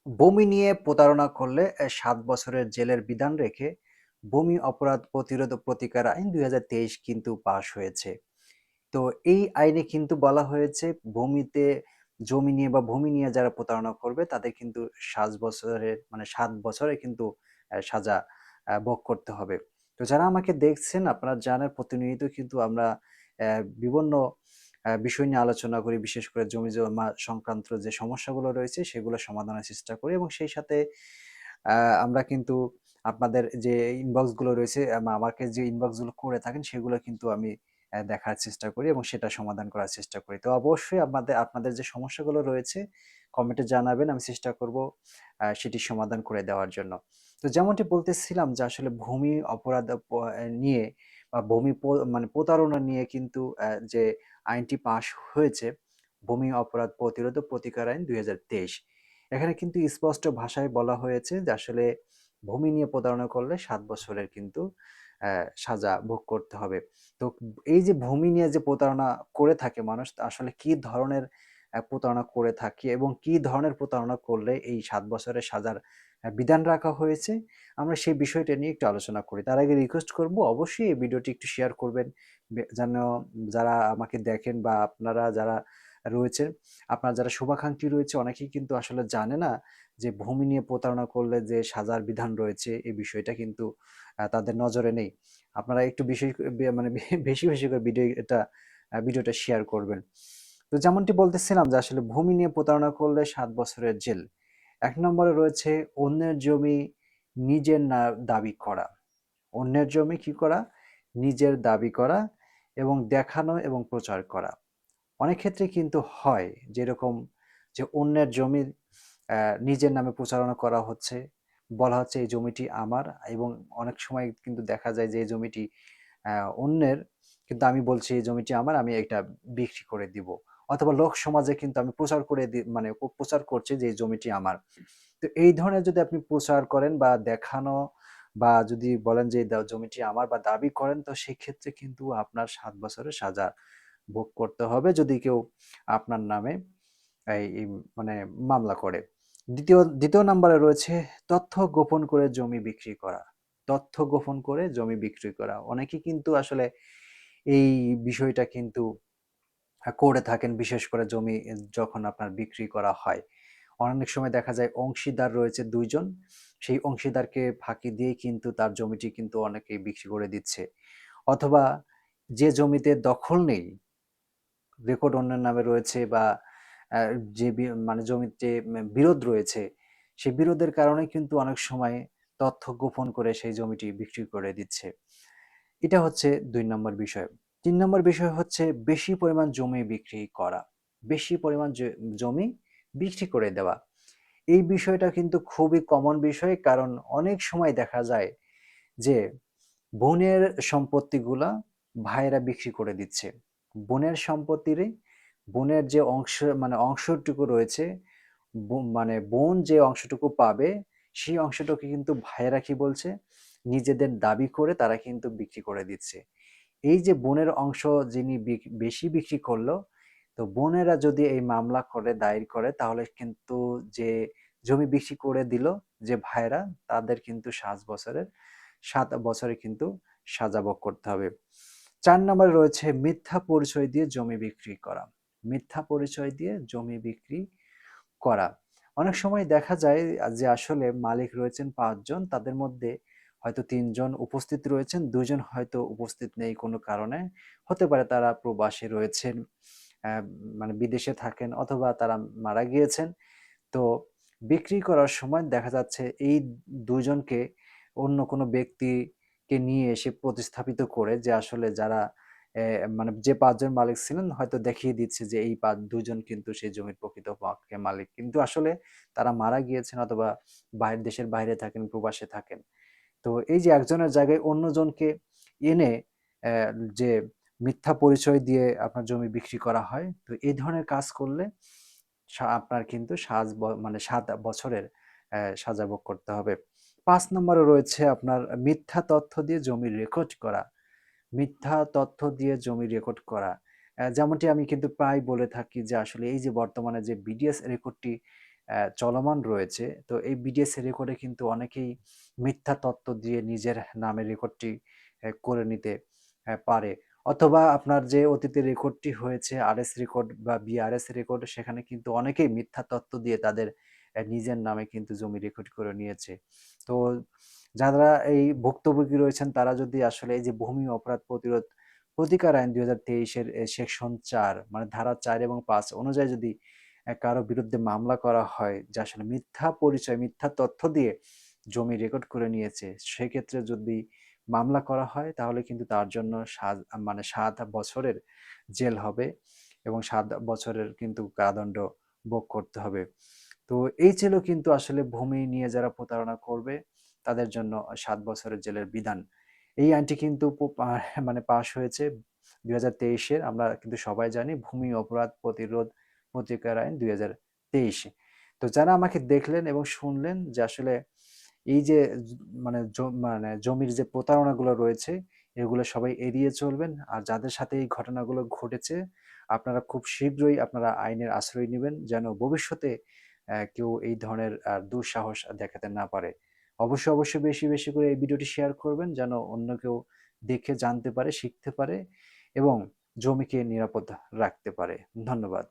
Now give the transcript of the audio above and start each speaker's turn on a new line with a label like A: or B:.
A: বমি নিয়ে প্রতারণা করলে ৭ বছরের জেলের বিধান রেখে ভূমি অপরাধ প্রতিরোধ ও প্রতিকার আইন ২০২৩ কিন্তু পাশ হয়েছে। তো এই আইনে কিন্তু বলা হয়েছে ভূমিতে জমি নিয়ে বা ভূমি নিয়ে যারা প্রতারণা করবে তাদের কিন্তু ৭ বছরে কিন্তু সাজা ভোগ করতে হবে। তো যারা আমাকে দেখছেন আপনারা জানেন প্রতিনিয়ত কিন্তু আমরা বিভিন্ন বিষয় নিয়ে আলোচনা করি। বিশেষ করে জমি-জমা সংক্রান্ত যে সমস্যাগুলো রয়েছে সেগুলো সমাধানের চেষ্টা করি এবং সেই সাথে আ আমরা কিন্তু আপনাদের যে ইনবক্স গুলো রয়েছে আমাকে যে ইনবক্স গুলো করে থাকেন সেগুলো কিন্তু আমি দেখার চেষ্টা করি এবং সেটা সমাধান করার চেষ্টা করি। তো অবশ্যই আপনাদের যে সমস্যাগুলো রয়েছে কমেন্টে জানাবেন। আমি চেষ্টা করব সেটির সমাধান করে দেওয়ার জন্য। তো যেমনটি বলতেছিলাম যে আসলে ভূমি অপরাধ নিয়ে বা ভূমি মানে প্রতারণা নিয়ে কিন্তু যে আইনটি পাস হয়েছে, ভূমি অপরাধ প্রতিরোধ ও প্রতিকার আইন ২০২৩। এখানে কিন্তু স্পষ্ট ভাষায় বলা হয়েছে যে আসলে ভূমি নিয়ে প্রতারণা করলে ৭ বছরের কিন্তু সাজা ভোগ করতে হবে। তো এই যে ভূমি নিয়ে যে প্রতারণা করে থাকে মানুষ আসলে কি ধরনের প্রতারণা করে থাকে এবং কি ধরনের প্রতারণা করলে এই ৭ বছরের সাজার বিধান রাখা হয়েছে, আমরা সেই বিষয়টা নিয়ে একটু আলোচনা করি। তার আগে রিকোয়েস্ট করব অবশ্যই এই ভিডিওটি একটু শেয়ার করবেন। যেন যারা আমাকে দেখেন বা আপনারা যারা রয়েছেন, আপনার যারা শুভাকাঙ্ক্ষী রয়েছে অনেকেই কিন্তু আসলে জানে না যে ভূমি নিয়ে প্রতারণা করলে যে সাজার বিধান রয়েছে এই বিষয়টা কিন্তু তাদের নজরে নেই। আপনারা একটু বিশেষ মানে বেশি করে ভিডিওটা শেয়ার করবেন। তো যেমনটি বলতেছিলাম যে আসলে ভূমি নিয়ে প্রতারণা করলে ৭ বছরের জেল। ১ নম্বরে রয়েছে অন্যের জমি নিজের দাবি করা। অন্যের জমি কি করা? নিজের দাবি করা এবং দেখানো এবং প্রচার করা। অনেক ক্ষেত্রে কিন্তু হয় যেরকম যে অন্যের জমি নিজের নামে প্রচারণা করা হচ্ছে। বলা হচ্ছে এই জমিটি আমার এবং অনেক সময় কিন্তু দেখা যায় যে এই জমিটি অন্যের কিন্তু আমি বলছি এই জমিটি আমার আমি এটা বিক্রি করে দিব। অথবা লোক সমাজে কিন্তু আমি প্রচার করে মানে প্রচার করছি যে এই জমিটি আমার। তো এই ধরনের যদি আপনি প্রচার করেন বা দেখানো বা যদি বলেন যে জমিটি আমার বা দাবি করেন তো সেক্ষেত্রে কিন্তু আপনার ৭ বছরের সাজা ভোগ করতে হবে যদি কেউ আপনার নামে এই মানে মামলা করে। দ্বিতীয় নাম্বারে রয়েছে তথ্য গোপন করে জমি বিক্রি করা। তথ্য গোপন করে জমি বিক্রি করা। অনেকেই কিন্তু আসলে এই বিষয়টা কিন্তু করে থাকেন বিশেষ করে জমি যখন আপনার বিক্রি করা হয়। অনেক সময় দেখা যায় অংশীদার রয়েছে ২ জন। সেই অংশীদারকে ফাঁকি দিয়েই কিন্তু তার জমিটি কিন্তু অনেকেই বিক্রি করে দিচ্ছে। অথবা যে জমিতে দখল নেই, রেকর্ড অন্যের নামে রয়েছে বা আ যে মানে জমির যে বিরোধ রয়েছে, সেই বিরোধের কারণে কিন্তু অনেক সময় তথ্য গোপন করে সেই জমিটি বিক্রি করে দিচ্ছে। এটা হচ্ছে ২ নম্বর বিষয়। ৩ নম্বর বিষয় হচ্ছে বেশি পরিমাণ জমি বিক্রি করা। বেশি পরিমাণ জমি বিক্রি করে দেওয়া। এই বিষয়টা কিন্তু খুবই কমন বিষয় কারণ অনেক সময় দেখা যায় যে বোনের সম্পত্তিগুলা ভাইয়েরা বিক্রি করে দিচ্ছে। বোনের সম্পত্তিরই বোনের যে অংশটুকু রয়েছে, মানে বোন যে অংশটুকু পাবে, সেই অংশটুকু কিন্তু ভাইয়েরা কি বলছে? নিজেদের দাবি করে তারা কিন্তু বিক্রি করে দিচ্ছে। এই যে বোনের অংশ যিনি বেশি বিক্রি করলো, তো বোনেরা যদি এই মামলা করে দায়ের করে তাহলে কিন্তু যে জমি বিক্রি করে দিল যে ভাইয়েরা তাদের কিন্তু ৭ বছরে কিন্তু সাজা ভোগ করতে হবে। ৪ নম্বরে রয়েছে মিথ্যা পরিচয় দিয়ে জমি বিক্রি করা। মিথ্যা পরিচয় দিয়ে জমি বিক্রি করা। অনেক সময় দেখা যায় যে আসলে মালিক রয়েছেন ৫ জন, তাদের মধ্যে হয়তো ৩ জন উপস্থিত রয়েছেন, ২ জন হয়তো উপস্থিত নেই কোনো কারণে। হতে পারে তারা প্রবাসে রয়েছেন, অ্যা মানে বিদেশে থাকেন অথবা তারা মারা গিয়েছেন। তো বিক্রি করার সময় দেখা যাচ্ছে এই ২ জনকে অন্য কোনো ব্যক্তিকে নিয়ে এসে প্রতিস্থাপিত করে যে আসলে যারা মানে যে ৫ জন মালিক ছিলেন হয়তো দেখিয়ে দিচ্ছে যে এই ২ জন কিন্তু সেই জমির প্রকৃতপক্ষে মালিক। কিন্তু আসলে তারা মারা গিয়েছেন অথবা দেশের বাইরে থাকেন, প্রবাসে থাকেন। তো এই যে একজনের জায়গায় অন্যজনকে এনে যে মিথ্যা পরিচয় দিয়ে আপনার জমি বিক্রি করা হয়। তো এই ধরনের কাজ করলে আপনার কিন্তু ৭ বছরের সাজা ভোগ করতে হবে। ৫ নম্বরে রয়েছে আপনার মিথ্যা তথ্য দিয়ে জমি রেকর্ড করা। মিথ্যা তথ্য দিয়ে জমি রেকর্ড করা। যেমনটি আমি কিন্তু প্রায় বলে থাকি যে আসলে এই যে বর্তমানে যে বিডিএস রেকর্ডটি চলমান রয়েছে। তো এই বিডিএস রেকর্ডে কিন্তু অনেকেই মিথ্যা তথ্য দিয়ে নিজের নামে রেকর্ডটি করে নিতে পারে। অথবা আপনার যে অতীতে রেকর্ডটি হয়েছে আরএস রেকর্ড বা বিআরএস রেকর্ড, সেখানে কিন্তু অনেকেই মিথ্যা তথ্য দিয়ে তাদের নিজের নামে কিন্তু জমি রেকর্ড করে নিয়েছে। তো যারা এই ভুক্তভোগী রয়েছেন তারা যদি আসলে এই যে ভূমি অপরাধ প্রতিরোধ প্রতিকার আইন ২০২৩ এর সেকশন ৪ মানে ধারা ৪ এবং ৫ অনুযায়ী যদি কারো বিরুদ্ধে মামলা করা হয় যে আসলে মিথ্যা পরিচয়, মিথ্যা তথ্য দিয়ে জমি রেকর্ড করে নিয়েছে, সেক্ষেত্রে যদি মামলা করা হয় তাহলে কিন্তু তার জন্য মানে ৭ বছরের জেল হবে এবং ৭ বছরের কিন্তু কারাদণ্ড ভোগ করতে হবে। তো এই ছিল কিন্তু আসলে ভূমি নিয়ে যারা প্রতারণা করবে তাদের জন্য ৭ বছরের জেলের বিধান। এই আইনটি কিন্তু মানে পাস হয়েছে ২০২৩ এর, আমরা কিন্তু সবাই জানি ভূমি অপরাধ প্রতিরোধ প্রতিকার আইন ২০২৩। তো যারা আমাকে দেখলেন এবং শুনলেন যে আসলে এই যে মানে মানে জমির যে প্রতারণাগুলো রয়েছে এগুলো সবাই এড়িয়ে চলবেন। আর যাদের সাথে এই ঘটনাগুলো ঘটেছে আপনারা খুব শীঘ্রই আপনারা আইনের আশ্রয় নিবেন যেন ভবিষ্যতে কেউ এই ধরনের দুঃসাহস দেখাতে না পারে। অবশ্যই বেশি, বেশি করে এই ভিডিওটি শেয়ার করবেন যেন অন্য কেউ দেখে জানতে পারে, শিখতে পারে এবং জমিকে নিরাপদ রাখতে পারে। ধন্যবাদ।